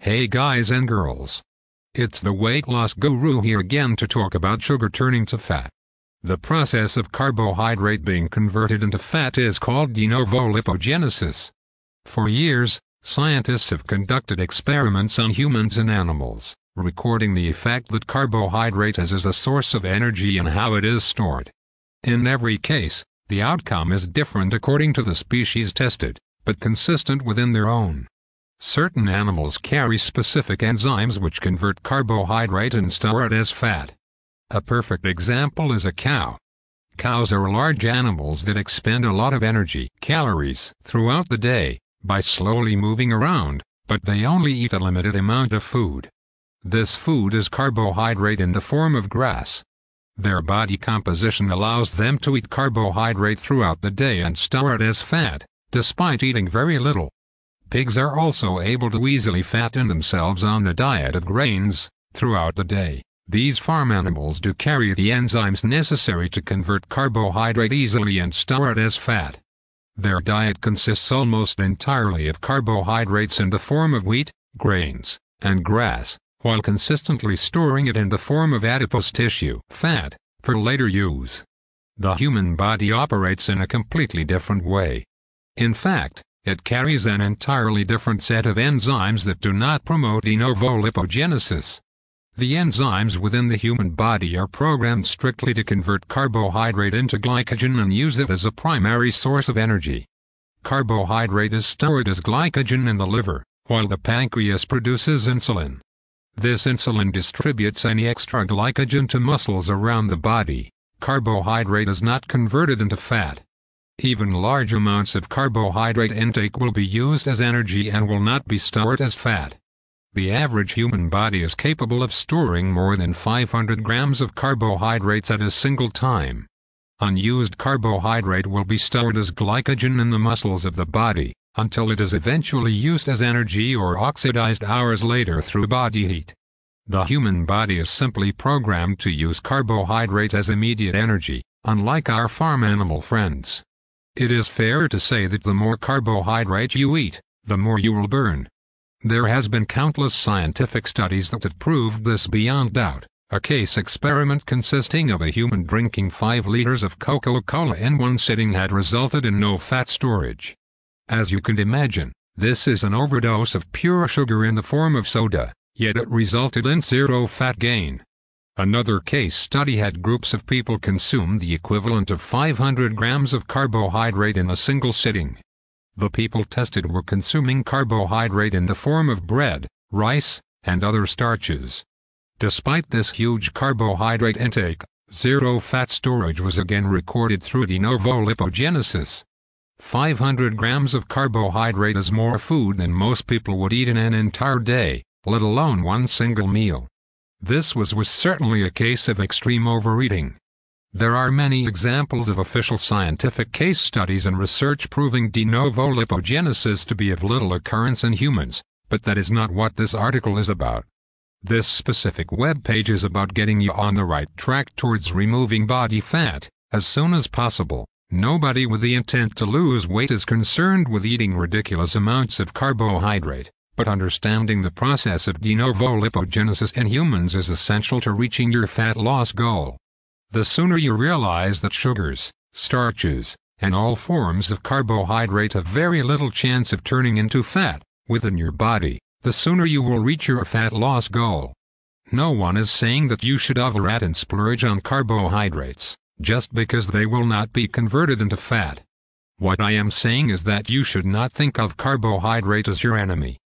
Hey guys and girls. It's the weight loss guru here again to talk about sugar turning to fat. The process of carbohydrate being converted into fat is called de novo lipogenesis. For years, scientists have conducted experiments on humans and animals, recording the effect that carbohydrate has as a source of energy and how it is stored. In every case, the outcome is different according to the species tested, but consistent within their own. Certain animals carry specific enzymes which convert carbohydrate and store it as fat. A perfect example is a cow. Cows are large animals that expend a lot of energy, calories, throughout the day, by slowly moving around, but they only eat a limited amount of food. This food is carbohydrate in the form of grass. Their body composition allows them to eat carbohydrate throughout the day and store it as fat, despite eating very little. Pigs are also able to easily fatten themselves on a diet of grains throughout the day. These farm animals do carry the enzymes necessary to convert carbohydrate easily and store it as fat. Their diet consists almost entirely of carbohydrates in the form of wheat, grains, and grass, while consistently storing it in the form of adipose tissue, fat, for later use. The human body operates in a completely different way. In fact, it carries an entirely different set of enzymes that do not promote de novo lipogenesis. The enzymes within the human body are programmed strictly to convert carbohydrate into glycogen and use it as a primary source of energy. Carbohydrate is stored as glycogen in the liver, while the pancreas produces insulin. This insulin distributes any extra glycogen to muscles around the body. Carbohydrate is not converted into fat. Even large amounts of carbohydrate intake will be used as energy and will not be stored as fat. The average human body is capable of storing more than 500 grams of carbohydrates at a single time. Unused carbohydrate will be stored as glycogen in the muscles of the body, until it is eventually used as energy or oxidized hours later through body heat. The human body is simply programmed to use carbohydrate as immediate energy, unlike our farm animal friends. It is fair to say that the more carbohydrate you eat, the more you will burn. There has been countless scientific studies that have proved this beyond doubt. A case experiment consisting of a human drinking 5 liters of Coca-Cola in one sitting had resulted in no fat storage. As you can imagine, this is an overdose of pure sugar in the form of soda, yet it resulted in zero fat gain. Another case study had groups of people consume the equivalent of 500 grams of carbohydrate in a single sitting. The people tested were consuming carbohydrate in the form of bread, rice, and other starches. Despite this huge carbohydrate intake, zero fat storage was again recorded through de novo lipogenesis. 500 grams of carbohydrate is more food than most people would eat in an entire day, let alone one single meal. This was certainly a case of extreme overeating. There are many examples of official scientific case studies and research proving de novo lipogenesis to be of little occurrence in humans, but that is not what this article is about. This specific web page is about getting you on the right track towards removing body fat as soon as possible. Nobody with the intent to lose weight is concerned with eating ridiculous amounts of carbohydrate, but understanding the process of de novo lipogenesis in humans is essential to reaching your fat loss goal. The sooner you realize that sugars, starches, and all forms of carbohydrate have very little chance of turning into fat within your body, the sooner you will reach your fat loss goal. No one is saying that you should overeat and splurge on carbohydrates, just because they will not be converted into fat. What I am saying is that you should not think of carbohydrate as your enemy.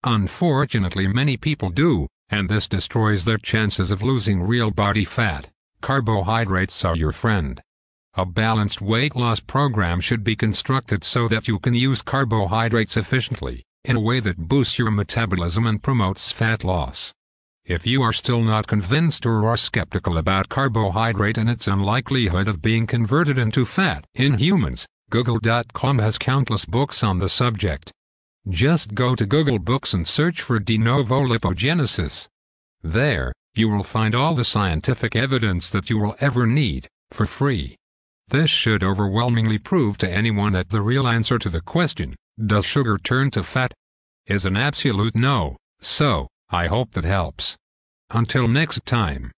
Unfortunately, many people do, and this destroys their chances of losing real body fat. Carbohydrates are your friend. A balanced weight loss program should be constructed so that you can use carbohydrates efficiently, in a way that boosts your metabolism and promotes fat loss. If you are still not convinced or are skeptical about carbohydrate and its unlikelihood of being converted into fat in humans, Google.com has countless books on the subject. Just go to Google Books and search for de novo lipogenesis. There, you will find all the scientific evidence that you will ever need, for free. This should overwhelmingly prove to anyone that the real answer to the question, does sugar turn to fat, is an absolute no. So, I hope that helps. Until next time.